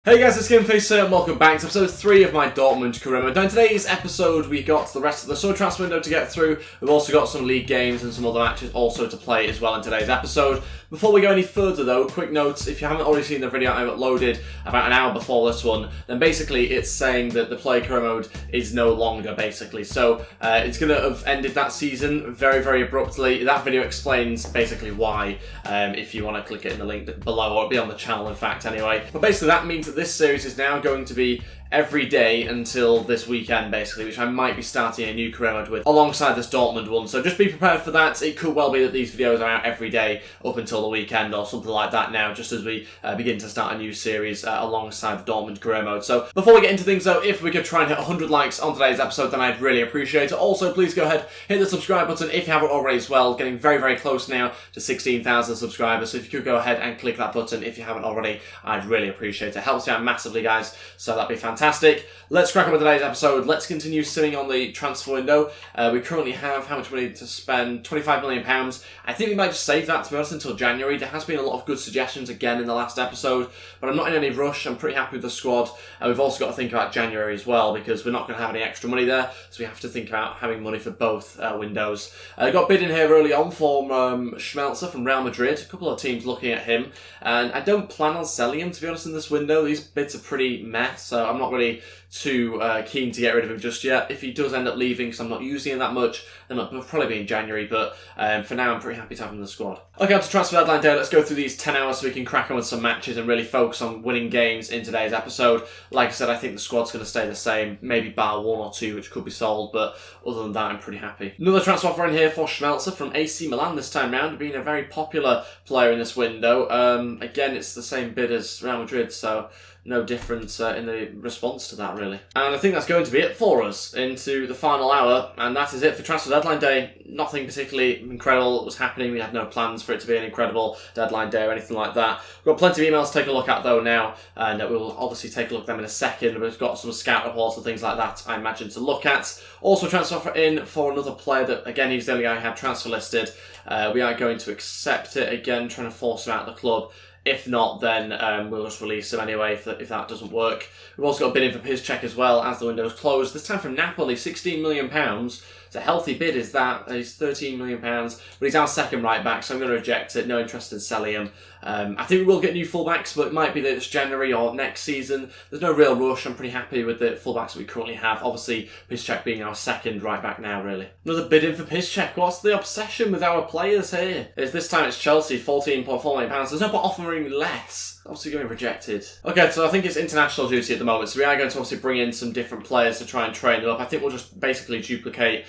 Hey guys, it's FIGHTBACK and welcome back to episode 3 of my Dortmund career. Now in today's episode we got the rest of the summer transfer window to get through. We've also got some league games and some other matches also to play as well in today's episode. Before we go any further though, quick note, if you haven't already seen the video I uploaded about an hour before this one, then basically it's saying that the player career mode is no longer basically. So it's going to have ended that season very abruptly. That video explains basically why, if you want to click it in the link below, or it'll be on the channel in fact anyway. But basically that means that this series is now going to be every day until this weekend basically, which I might be starting a new career mode with alongside this Dortmund one. So just be prepared for that. It could well be that these videos are out every day up until the weekend or something like that now, just as we begin to start a new series alongside the Dortmund career mode. So before we get into things though, if we could try and hit 100 likes on today's episode, then I'd really appreciate it. Also, please go ahead, hit the subscribe button if you haven't already as well. Getting very close now to 16,000 subscribers. So if you could go ahead and click that button if you haven't already, I'd really appreciate it. It helps me out massively, guys. So that'd be fantastic. Let's crack on with today's episode. Let's continue simming on the transfer window. We currently have how much money to spend? £25 million. I think we might just save that, to be honest, until January. There has been a lot of good suggestions again in the last episode, but I'm not in any rush. I'm pretty happy with the squad. And we've also got to think about January as well, because we're not going to have any extra money there, so we have to think about having money for both windows. I got bid in here early on for Schmelzer from Real Madrid. A couple of teams looking at him, and I don't plan on selling him, to be honest, in this window. These bids are pretty mess, so I'm not really too keen to get rid of him just yet. If he does end up leaving because I'm not using him that much, then it'll probably be in January, but for now I'm pretty happy to have him in the squad. Okay, on to transfer deadline day. Let's go through these 10 hours so we can crack on with some matches and really focus on winning games in today's episode. Like I said, I think the squad's going to stay the same, maybe bar one or two which could be sold, but other than that I'm pretty happy. Another transfer offer in here for Schmelzer from AC Milan this time round, being a very popular player in this window. Again, it's the same bid as Real Madrid, so no difference in the response to that, really. And I think that's going to be it for us into the final hour, and that is it for transfer deadline day. Nothing particularly incredible was happening. We had no plans for it to be an incredible deadline day or anything like that. We've got plenty of emails to take a look at though now, and we'll obviously take a look at them in a second. We've got some scout reports and things like that, I imagine, to look at. Also, transfer offer in for another player that, again, he's the only guy I had transfer listed. We are going to accept it again, trying to force him out of the club. If not, then we'll just release him anyway if that doesn't work. We've also got a bid in for FIGHTBACK as well as the window's closed. This time from Napoli, £16 million. It's a healthy bid, is that? He's £13 million, but he's our second right back, so I'm going to reject it. No interest in selling him. I think we will get new fullbacks, but it might be that it's January or next season. There's no real rush. I'm pretty happy with the fullbacks that we currently have. Obviously, FIGHTBACK being our second right back now, really. Another bid in for FIGHTBACK. What's the obsession with our players here? This time it's Chelsea, £14.4 million. There's no point offering less. Obviously going rejected. Okay, so I think it's international duty at the moment, so we are going to obviously bring in some different players to try and train them up. I think we'll just basically duplicate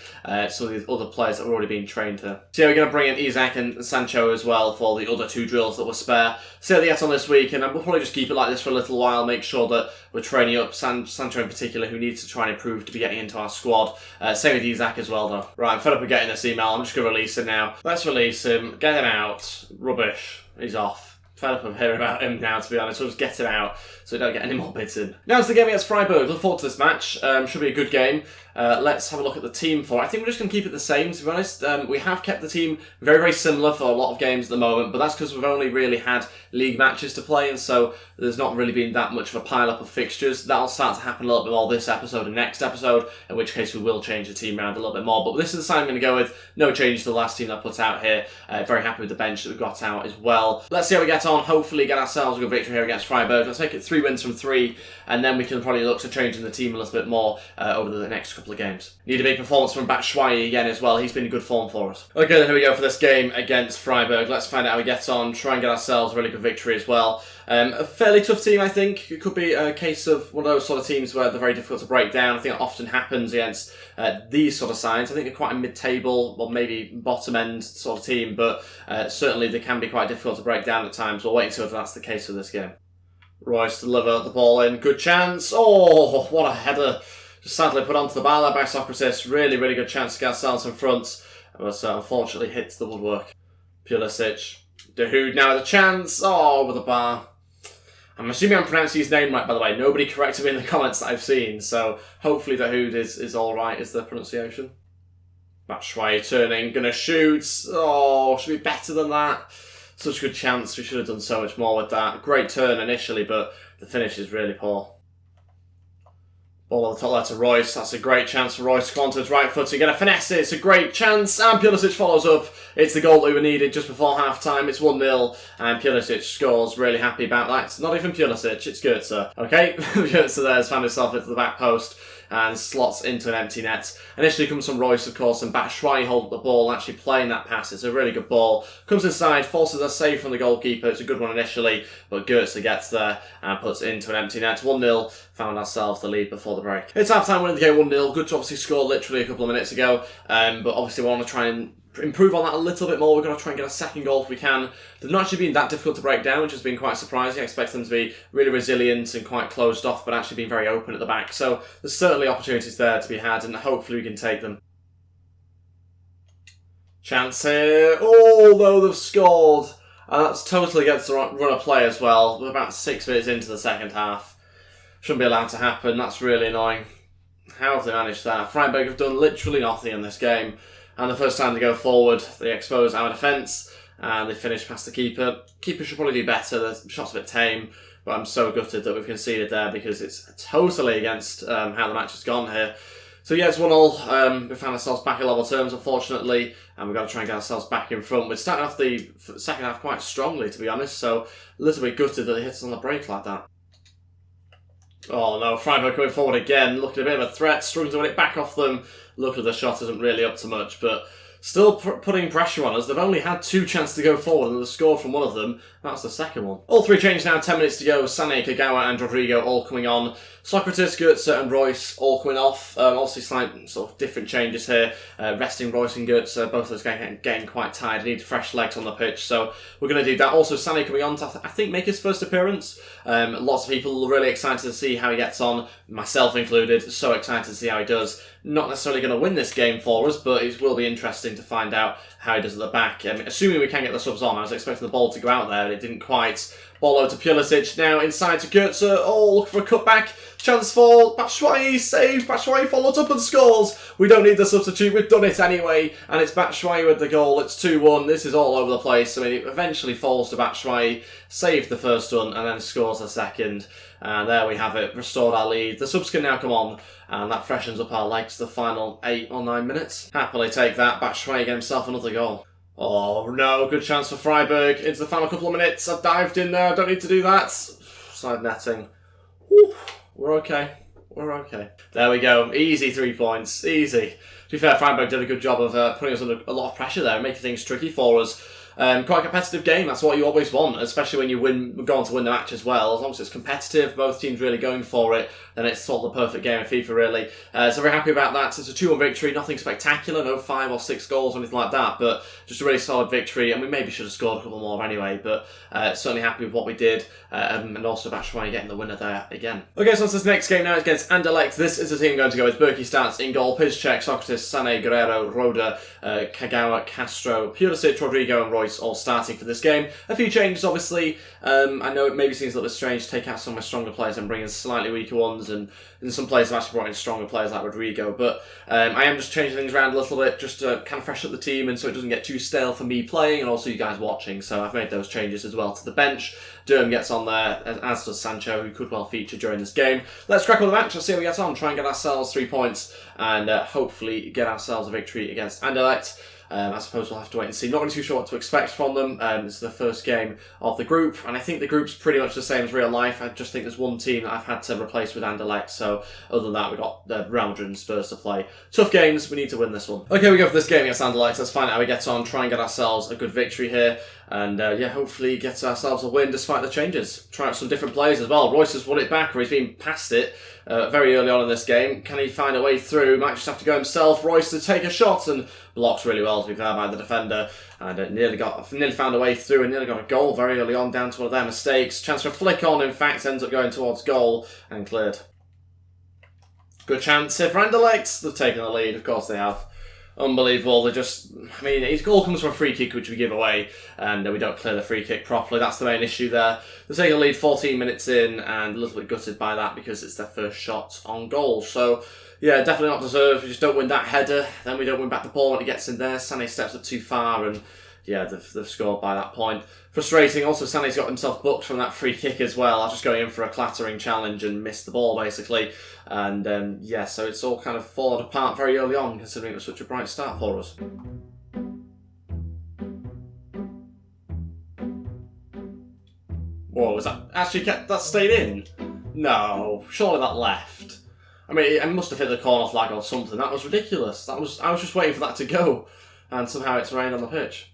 some of these other players that are already being trained here. So yeah, we're going to bring in Isaac and Sancho as well for the other two drills that were spare. See how they get on this week, and we'll probably just keep it like this for a little while, make sure that we're training up Sancho in particular, who needs to try and improve to be getting into our squad. Same with Isaac as well though. Right, I'm fed up with getting this email. I'm just going to release him now. Let's release him. Get him out. Rubbish. He's off. Fed up of hearing about him now, to be honest. We'll just get him out so we don't get any more bids in. Now it's the game against Freiburg. Look forward to this match. Should be a good game. Let's have a look at the team for it. I think we're just going to keep it the same, to be honest. We have kept the team very similar for a lot of games at the moment, but that's because we've only really had league matches to play, and so there's not really been that much of a pile-up of fixtures. That'll start to happen a little bit more this episode and next episode, in which case we will change the team around a little bit more. But this is the side I'm going to go with. No change to the last team I put out here. Very happy with the bench that we've got out as well. Let's see how we get on. Hopefully get ourselves a good victory here against Freiburg. Let's make it 3 wins from 3, and then we can probably look to changing the team a little bit more over the next couple of games. Need a big performance from Batshuayi again as well. He's been in good form for us. Okay, then here we go for this game against Freiburg. Let's find out how we get on. Try and get ourselves a really good victory as well. A fairly tough team, I think. It could be a case of one of those sort of teams where they're very difficult to break down. I think it often happens against these sort of sides. I think they're quite a mid-table, or maybe bottom-end sort of team, but certainly they can be quite difficult to break down at times. We'll wait and see whether that's the case for this game. Royce to deliver the ball in. Good chance. Oh, what a header. Just sadly put onto the bar there by Socrates. Really good chance to get ourselves in front. But unfortunately hits the woodwork. Pulisic. Dahoud now the chance. Oh, over the bar. I'm assuming I'm pronouncing his name right, by the way. Nobody corrected me in the comments that I've seen, so hopefully Dahoud is alright, is the pronunciation. Batshuayi turning, gonna shoot. Oh, should be better than that. Such a good chance. We should have done so much more with that. Great turn initially, but the finish is really poor. Ball on the top there to Royce. That's a great chance for Royce to come onto his right foot and get a finesse. It's a great chance, and Pulisic follows up. It's the goal that we were needed just before half-time. It's 1-0, and Pulisic scores. Really happy about that. It's not even Pulisic, it's Goetze. Okay, Goetze there has found himself into the back post and slots into an empty net. Initially comes from Royce, of course, and Batshuayi hold the ball, actually playing that pass. It's a really good ball. Comes inside, forces a save from the goalkeeper. It's a good one initially, but Goetze gets there and puts it into an empty net. 1-0, found ourselves the lead before the break. It's half-time, winning the game 1-0. Good to obviously score literally a couple of minutes ago, but obviously we want to try and improve on that a little bit more. We're going to try and get a second goal if we can. They've not actually been that difficult to break down, which has been quite surprising. I expect them to be really resilient and quite closed off, but actually being very open at the back. So there's certainly opportunities there to be had, and hopefully we can take them. Chance here. Although they've scored. And that's totally against the run of play as well. We're about 6 minutes into the second half. Shouldn't be allowed to happen. That's really annoying. How have they managed that? Freiburg have done literally nothing in this game. And the first time they go forward, they expose our defence and they finish past the keeper. Keeper should probably do better. The shot's a bit tame, but I'm so gutted that we've conceded there because it's totally against how the match has gone here. So yeah, it's 1-1. We found ourselves back at level terms, unfortunately, and we've got to try and get ourselves back in front. We're starting off the second half quite strongly, to be honest, so a little bit gutted that they hit us on the break like that. Oh no, Freiburg coming forward again, looking a bit of a threat, struggling to win it back off them. Luckily the shot isn't really up to much, but still putting pressure on us. They've only had 2 chances to go forward and they've scored from one of them. That's the second one. All 3 changes now, 10 minutes to go. Sané, Kagawa and Rodrigo all coming on. Socrates, Goetze and Royce all coming off. Obviously slight sort of different changes here. Resting Royce and Goetze, both of us getting quite tired. Need fresh legs on the pitch, so we're going to do that. Also Sané coming on to, I think, make his first appearance. Lots of people are really excited to see how he gets on, myself included. So excited to see how he does. Not necessarily going to win this game for us, but it will be interesting to find out how he does at the back. Assuming we can get the subs on, I was expecting the ball to go out there, but it didn't quite. Ball over to Pulisic, now inside to Goetze. Oh, look for a cutback. Chance for Batshuayi, saved. Batshuayi follows up and scores. We don't need the substitute, we've done it anyway. And it's Batshuayi with the goal. It's 2-1. This is all over the place. I mean, it eventually falls to Batshuayi, saved the first one, and then scores the second. And there we have it, restored our lead. The subs can now come on, and that freshens up our legs the final 8 or 9 minutes. Happily take that. Batshuayi get himself another goal. Oh no, good chance for Freiburg. Into the final couple of minutes. I've dived in there, I don't need to do that. Side netting. Whew. We're okay. We're okay. There we go. Easy 3 points. Easy. To be fair, Freiburg did a good job of putting us under a lot of pressure there and making things tricky for us. Quite a competitive game, that's what you always want, especially when you go on to win the match as well. As long as it's competitive, both teams really going for it, then it's sort of the perfect game of FIFA, really. So very happy about that. It's a 2-1 victory, nothing spectacular, no 5 or 6 goals or anything like that, but just a really solid victory, and we maybe should have scored a couple more anyway, but certainly happy with what we did, and also Batshuayi getting the winner there again. Okay, so this next game now is against Anderlecht. This is the team going to go with Berkey starts in goal, Piszczek, Socrates, Sané, Guerrero, Roda, Kagawa, Castro, Pulisic, Rodrigo and Royce all starting for this game. A few changes, obviously. I know it maybe seems a little bit strange to take out some of my stronger players and bring in slightly weaker ones, and in some players I've actually brought in stronger players like Rodrigo, but I am just changing things around a little bit just to kind of fresh up the team and so it doesn't get too stale for me playing and also you guys watching, so I've made those changes as well to the bench. Durham gets on there, as does Sancho, who could well feature during this game. Let's crack on the match, let's see how we get on, try and get ourselves 3 points and hopefully get ourselves a victory against Anderlecht. I suppose we'll have to wait and see. Not really too sure what to expect from them. This is the first game of the group, and I think the group's pretty much the same as real life. I just think there's one team that I've had to replace with Anderlecht, so other than that, we've got Real Madrid and Spurs to play. Tough games, we need to win this one. Okay, we go for this game against Anderlecht. Let's find out how we get on, try and get ourselves a good victory here, and yeah, hopefully get ourselves a win despite the changes. Try out some different players as well. Royce has won it back, or he's been past it very early on in this game. Can he find a way through? Might just have to go himself. Royce to take a shot and blocks really well to be fair by the defender, and nearly found a way through and nearly got a goal very early on down to one of their mistakes. Chance for a flick on, in fact, ends up going towards goal and cleared. Good chance here for Anderlecht. They've taken the lead, of course they have. Unbelievable. His goal comes from a free kick which we give away, and we don't clear the free kick properly. That's the main issue there. They're taking the lead 14 minutes in and a little bit gutted by that because it's their first shot on goal. So yeah, definitely not deserved. We just don't win that header, then we don't win back the ball when it gets in there. Sané steps up too far and yeah, they've scored by that point. Frustrating. Also, Sané's got himself booked from that free kick as well. I was just going in for a clattering challenge and missed the ball, basically. And, yeah, so it's all kind of fallen apart very early on, considering it was such a bright start for us. Whoa, was that actually that stayed in? No, surely that left. I mean, it must have hit the corner flag or something. That was ridiculous. I was just waiting for that to go, and somehow it's rained on the pitch.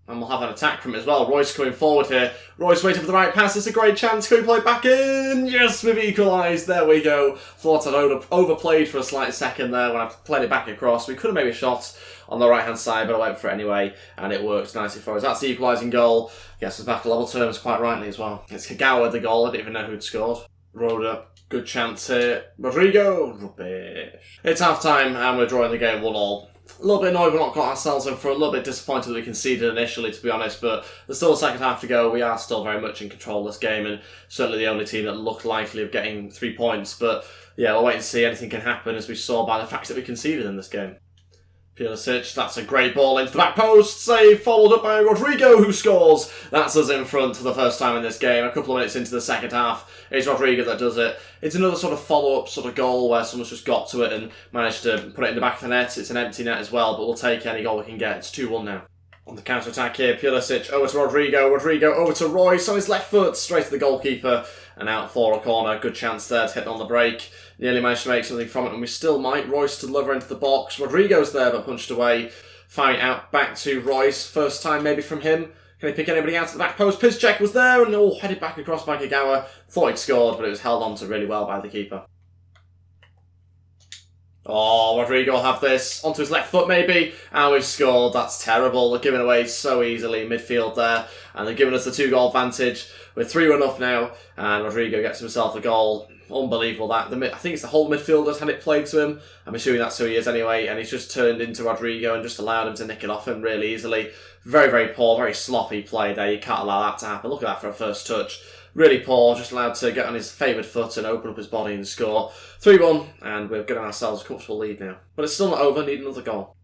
And we'll have an attack from it as well. Royce coming forward here. Royce waiting for the right pass. It's a great chance. Can we play it back in? Yes, we've equalised. There we go. Thought I'd overplayed for a slight second there when I played it back across. We could have maybe a shot on the right-hand side, but I went for it anyway, and it worked nicely for us. That's the equalising goal. Gets us back to level terms quite rightly as well. It's Kagawa the goal. I didn't even know who'd scored. Roda, good chance here. Rodrigo, rubbish. It's half-time, and we're drawing the game 1-1. A little bit annoyed we're not caught ourselves in for a little bit disappointed that we conceded initially, to be honest, but there's still a second half to go. We are still very much in control of this game, and certainly the only team that looked likely of getting 3 points. But yeah, we'll wait and see. Anything can happen, as we saw by the fact that we conceded in this game. Pulisic, that's a great ball into the back post, save followed up by Rodrigo, who scores. That's us in front for the first time in this game. A couple of minutes into the second half, it's Rodrigo that does it. It's another sort of follow-up sort of goal where someone's just got to it and managed to put it in the back of the net. It's an empty net as well, but we'll take any goal we can get. It's 2-1 now. On the counter-attack here, Pulisic over to Rodrigo, Rodrigo over to Royce on his left foot, straight to the goalkeeper and out for a corner. Good chance there to hit on the break. Nearly managed to make something from it, and we still might. Royce to deliver into the box. Rodrigo's there, but punched away. Firing out back to Royce. First time maybe from him. Can he pick anybody out to the back post? Piszczek was there, and headed back across by Kagawa. Thought he'd scored, but it was held on to really well by the keeper. Oh, Rodrigo will have this. Onto his left foot maybe. And we've scored. That's terrible. They're giving away so easily in midfield there. And they're giving us the 2-goal advantage. We're 3-1 up now. And Rodrigo gets himself a goal. Unbelievable that. I think it's the whole midfielder's had it played to him. I'm assuming that's who he is anyway. And he's just turned into Rodrigo and just allowed him to nick it off him really easily. Very, very poor, very sloppy play there. You can't allow that to happen. Look at that for a first touch. Really poor, just allowed to get on his favoured foot and open up his body and score. 3-1, and we're getting ourselves a comfortable lead now. But it's still not over, need another goal.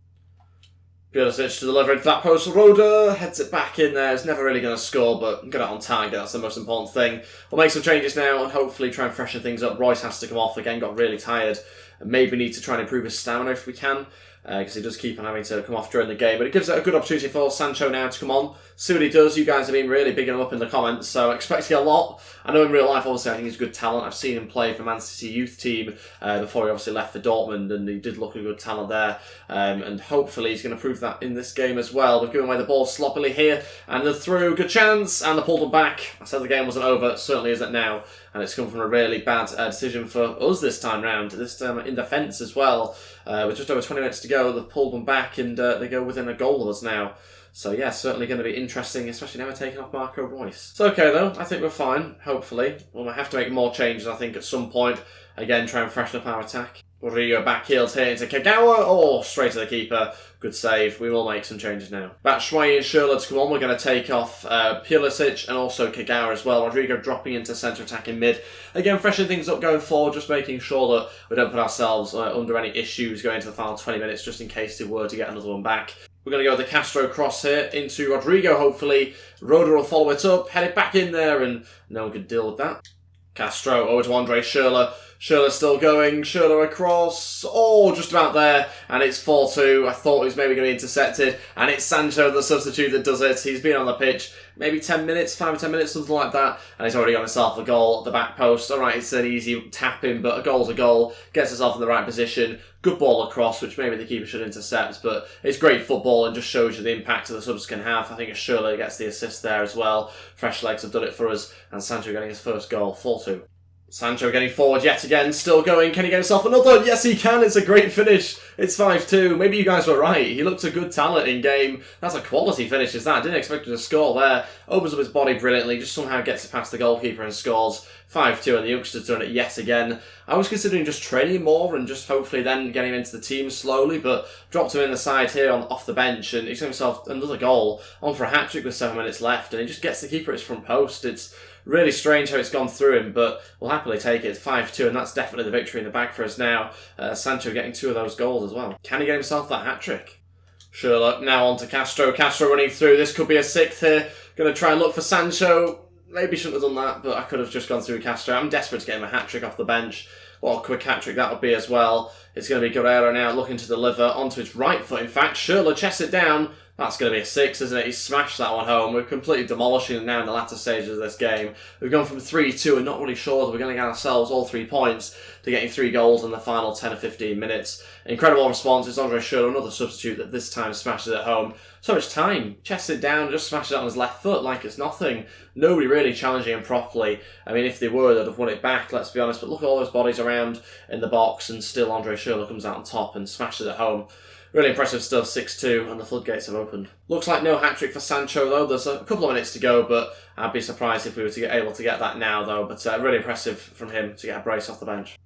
Pulisic to deliver into that post. Roda heads it back in there. It's never really going to score, but got it on target. That's the most important thing. We'll make some changes now and hopefully try and freshen things up. Royce has to come off again, got really tired. And maybe need to try and improve his stamina if we can, because he does keep on having to come off during the game. But it gives it a good opportunity for Sancho now to come on, see what he does. You guys have been really bigging him up in the comments, so expecting a lot. I know in real life, obviously, I think he's a good talent. I've seen him play for Man City youth team before he obviously left for Dortmund, and he did look a good talent there. And hopefully he's going to prove that in this game as well. We've given away the ball sloppily here, and they're through. Good chance, and they pulled them back. I said the game wasn't over. It certainly isn't now. And it's come from a really bad decision for us this time round. This time in defence as well. With just over 20 minutes to go, they've pulled them back and they go within a goal of us now. So yeah, certainly going to be interesting, especially now we're taking off Marco Royce. It's okay though, I think we're fine, hopefully. We'll have to make more changes, I think, at some point. Again, try and freshen up our attack. Rodrigo backheels here into Kagawa. Oh, straight to the keeper. Good save. We will make some changes now. Batshuayi and Schürrle to come on. We're going to take off Pulisic and also Kagawa as well. Rodrigo dropping into centre attack in mid. Again, freshening things up going forward, just making sure that we don't put ourselves under any issues going into the final 20 minutes, just in case they were to get another one back. We're going to go with the Castro cross here into Rodrigo, hopefully. Roda will follow it up, head it back in there, and no one could deal with that. Castro over to Andre Schürrle. Schürrle's still going. Schürrle across. Oh, just about there. And it's 4-2. I thought he was maybe going to be intercepted. And it's Sancho, the substitute, that does it. He's been on the pitch maybe 10 minutes, 5 or 10 minutes, something like that. And he's already got himself a goal at the back post. All right, it's an easy tap-in, but a goal's a goal. Gets himself in the right position. Good ball across, which maybe the keeper should intercept. But it's great football and just shows you the impact that the subs can have. I think Schürrle gets the assist there as well. Fresh legs have done it for us. And Sancho getting his first goal, 4-2. Sancho getting forward yet again, still going. Can he get himself another? Yes, he can. It's a great finish. It's 5-2. Maybe you guys were right. He looks a good talent in game. That's a quality finish, is that? I didn't expect him to score there. Opens up his body brilliantly, just somehow gets it past the goalkeeper and scores. 5-2, and the youngster's done it yet again. I was considering just training more and just hopefully then getting him into the team slowly, but dropped him in the side here off the bench, and he's got himself another goal on for a hat-trick with 7 minutes left, and he just gets the keeper at his front post. It's really strange how it's gone through him, but we'll happily take it. It's 5-2, and that's definitely the victory in the bag for us now. Sancho getting 2 of those goals as well. Can he get himself that hat-trick? Sherlock now on to Castro. Castro running through. This could be a 6th here. Going to try and look for Sancho. Maybe shouldn't have done that, but I could have just gone through Castro. I'm desperate to get him a hat-trick off the bench. What a quick hat-trick that would be as well. It's going to be Guerrero now looking to deliver onto his right foot. In fact, Sherlock chests it down. That's going to be a 6, isn't it? He smashed that one home. We're completely demolishing them now in the latter stages of this game. We've gone from 3-2 and not really sure that we're going to get ourselves all 3 points to getting 3 goals in the final 10 or 15 minutes. Incredible response. It's Andre Sherlock, another substitute that this time smashes it home. So much time. Chests it down, just smashes it on his left foot like it's nothing. Nobody really challenging him properly. I mean, if they were, they'd have won it back, let's be honest. But look at all those bodies around in the box, and still Andre Sherlock comes out on top and smashes it home. Really impressive stuff, 6-2, and the floodgates have opened. Looks like no hat-trick for Sancho, though. There's a couple of minutes to go, but I'd be surprised if we were to get able to get that now, though. But really impressive from him to get a brace off the bench.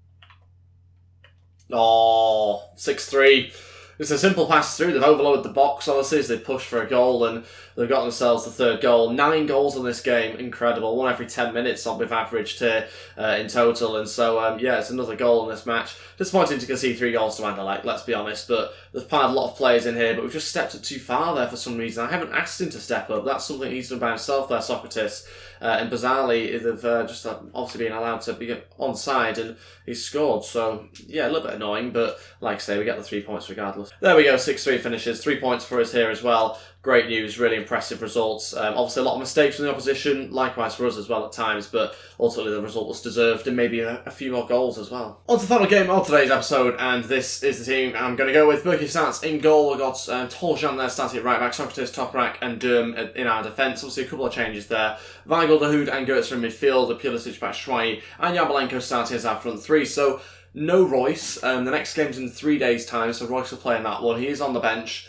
Oh, 6-3. It's a simple pass through. They've overloaded the box, obviously, as they push for a goal, and they've got themselves the 3rd goal. 9 goals in this game. Incredible. 1 every 10 minutes we've averaged here in total. And so, yeah, it's another goal in this match. Disappointing to concede 3 goals to Anderlecht, let's be honest. But they've piled a lot of players in here, but we've just stepped up too far there for some reason. I haven't asked him to step up. That's something he's done by himself there, Socrates. And bizarrely, they've just obviously been allowed to be onside, and he's scored. So, yeah, a little bit annoying, but like I say, we get the 3 points regardless. There we go, 6-3 finishes. 3 points for us here as well. Great news, really impressive results. Obviously, a lot of mistakes from the opposition, likewise for us as well at times, but ultimately the result was deserved, and maybe a few more goals as well. On to the final game of today's episode, and this is the team I'm going to go with. Berkey starts in goal. We've got Toljan there starting at right back, Socrates, Toprak, and Durm in our defence. Obviously, a couple of changes there. Weigl, Dahoud, and Goetz in midfield, Pulisic, Batshuayi, and Yarmolenko starting as our front 3. So, no Royce. The next game's in 3 days' time, so Royce will play in that one. He is on the bench.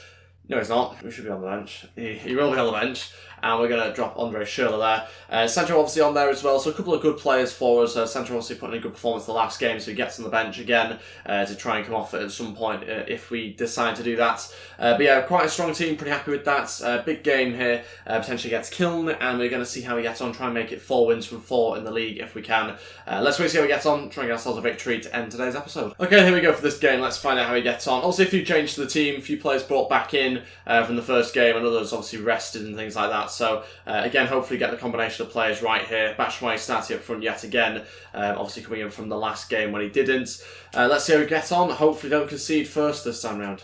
No, he's not. We should be on the bench. He will be on the bench. And we're going to drop Andre Sherlock there. Sancho obviously on there as well, so a couple of good players for us. Sancho obviously put in a good performance the last game, so he gets on the bench again to try and come off it at some point if we decide to do that. But yeah, quite a strong team, pretty happy with that. Big game here, potentially against Kiln, and we're going to see how we get on, try and make it 4 wins from 4 in the league if we can. Let's wait and see how we get on, try and get ourselves a victory to end today's episode. Okay, here we go for this game. Let's find out how he gets on. Obviously, a few changes to the team, a few players brought back in from the first game, and others obviously rested and things like that. So, again, hopefully get the combination of players right here. Batshuayi starting up front yet again, obviously coming in from the last game when he didn't. Let's see how we get on. Hopefully don't concede first this time round.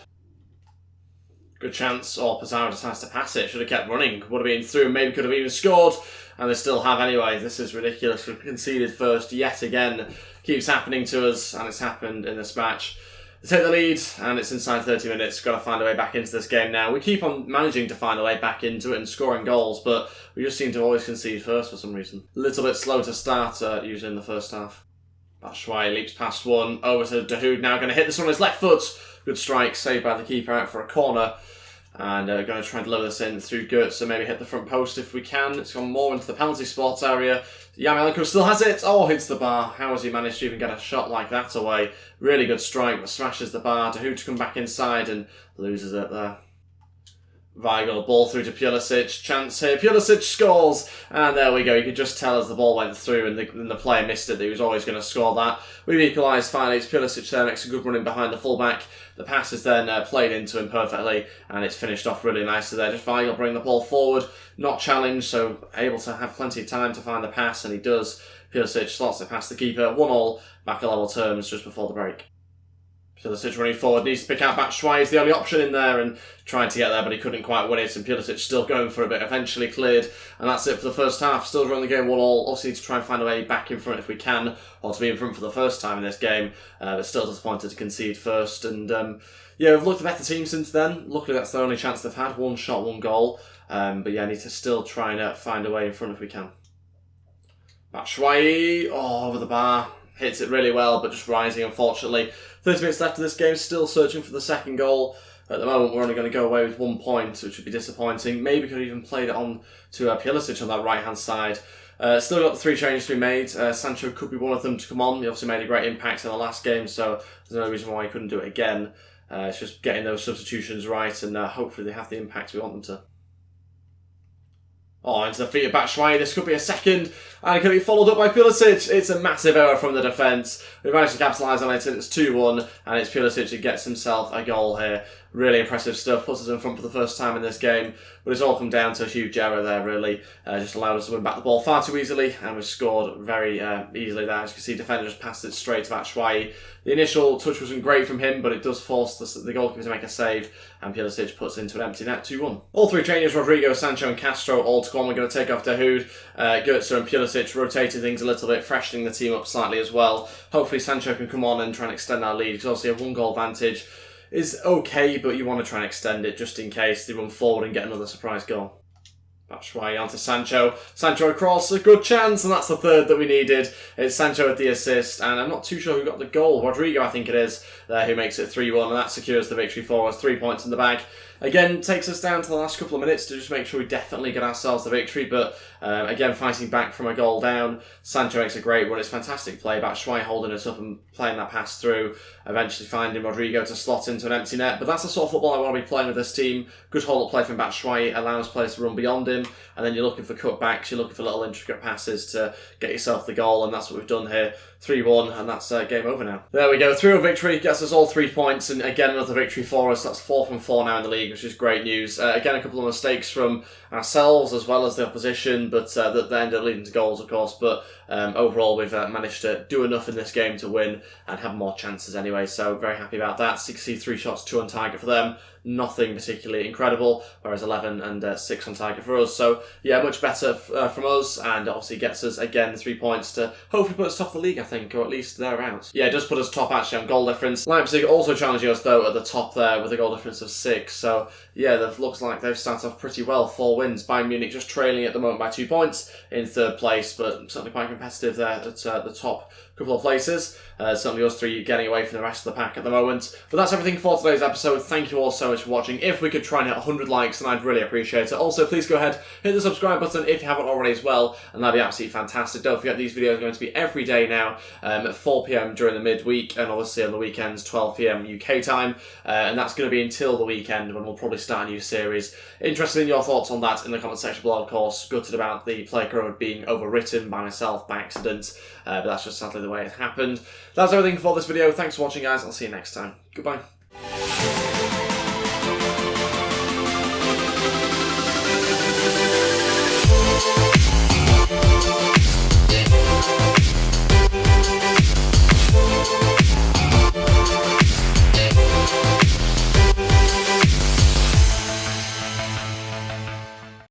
Good chance. Oh, Pizarro decides to pass it. Should have kept running. Would have been through. Maybe could have even scored. And they still have anyway. This is ridiculous. We've conceded first yet again. Keeps happening to us, and it's happened in this match. They take the lead, and it's inside 30 minutes. We've got to find a way back into this game now. We keep on managing to find a way back into it and scoring goals, but we just seem to always concede first for some reason. A little bit slow to start, usually in the first half. Batshuayi leaps past one, over to Dahoud now, going to hit this on his left foot. Good strike, saved by the keeper out for a corner. And going to try and deliver this in through Goetz, so maybe hit the front post if we can. It's gone more into the penalty spot area. Yarmolenko still has it. Oh, hits the bar. How has he managed to even get a shot like that away? Really good strike, but smashes the bar. Dahoud to come back inside and loses it there. Weigl, ball through to Pulisic. Chance here. Pulisic scores. And there we go. You could just tell as the ball went through and the player missed it that he was always going to score that. We've equalised finally. It's Pulisic there. Makes a good run in behind the fullback. The pass is then played into him perfectly. And it's finished off really nicely there. Just Weigl bring the ball forward. Not challenged, so able to have plenty of time to find the pass. And he does. Pulisic slots it past the keeper. 1-1. Back at level terms just before the break. Pulisic running forward, needs to pick out Batshuayi is the only option in there and trying to get there, but he couldn't quite win it, and Pulisic still going for a bit, eventually cleared, and that's it for the first half. Still drawing the game 1-1, obviously to try and find a way back in front if we can, or to be in front for the first time in this game, but still disappointed to concede first, and yeah, we've looked a better team since then. Luckily that's the only chance they've had, 1 shot, 1 goal, but yeah, need to still try and find a way in front if we can. Batshuayi, oh, over the bar. Hits it really well, but just rising, unfortunately. 30 minutes left of this game, still searching for the second goal. At the moment, we're only going to go away with 1 point, which would be disappointing. Maybe could have even played it on to Pulisic on that right-hand side. Still got the 3 changes to be made. Sancho could be one of them to come on. He obviously made a great impact in the last game, so there's no reason why he couldn't do it again. It's just getting those substitutions right, and hopefully they have the impact we want them to. Oh, into the feet of Batshuayi. This could be a second. And it can be followed up by Pulisic. It's a massive error from the defence. We've managed to capitalise on it, and it's 2-1. And it's Pulisic who gets himself a goal here. Really impressive stuff, puts us in front for the first time in this game, but it's all come down to a huge error there, really. Just allowed us to win back the ball far too easily, and we scored very easily there. As you can see, defender just passed it straight to Batshuayi. The initial touch wasn't great from him, but it does force the goalkeeper to make a save, and Pulisic puts into an empty net, 2-1. All three trainers, Rodrigo, Sancho and Castro, all to come. We're going to take off Dahoud, Götze and Pulisic, rotating things a little bit, freshening the team up slightly as well. Hopefully Sancho can come on and try and extend our lead, because obviously a 1-goal advantage is okay, but you want to try and extend it just in case they run forward and get another surprise goal. Batshuayi onto Sancho. Sancho across, a good chance, and that's the third that we needed. It's Sancho with the assist, and I'm not too sure who got the goal. Rodrigo, I think it is, who makes it 3-1, and that secures the victory for us. 3 points in the bag. Again, takes us down to the last couple of minutes to just make sure we definitely get ourselves the victory, but again, fighting back from a goal down. Sancho makes a great run. It's fantastic play. Batshuayi holding it up and playing that pass through, eventually finding Rodrigo to slot into an empty net. But that's the sort of football I want to be playing with this team. Good hold-up play from Batshuayi, allows players to run beyond him, and then you're looking for cutbacks, you're looking for little intricate passes to get yourself the goal, and that's what we've done here. 3-1, and that's game over now. There we go, 3-0 victory, gets us all 3 points, and again another victory for us. That's 4 from 4 now in the league, which is great news. Again, a couple of mistakes from ourselves as well as the opposition, but that ended up leading to goals, of course. But overall, we've managed to do enough in this game to win and have more chances anyway, so very happy about that. 63 shots, 2 on target for them. Nothing particularly incredible, whereas 11 and 6 on target for us. So yeah, much better from us, and obviously gets us again 3 points to hopefully put us top of the league, I think, or at least thereabouts. Yeah, it does put us top actually on goal difference. Leipzig also challenging us though at the top there with a goal difference of 6. So yeah, that looks like they've started off pretty well. 4 wins. Bayern Munich just trailing at the moment by 2 points in 3rd place, but certainly quite competitive there at the top couple of places. Certainly us 3 getting away from the rest of the pack at the moment. But that's everything for today's episode. Thank you all so much for watching. If we could try and hit 100 likes, then I'd really appreciate it. Also, please go ahead, hit the subscribe button if you haven't already as well, and that'd be absolutely fantastic. Don't forget, these videos are going to be every day now at 4 PM during the midweek, and obviously on the weekends 12 PM UK time, and that's going to be until the weekend when we'll probably start a new series. Interested in your thoughts on that in the comment section below, of course. Gutted about the play code being overwritten by myself by accident, but that's just sadly the way it happened. That's everything for this video. Thanks for watching, guys. I'll see you next time. Goodbye.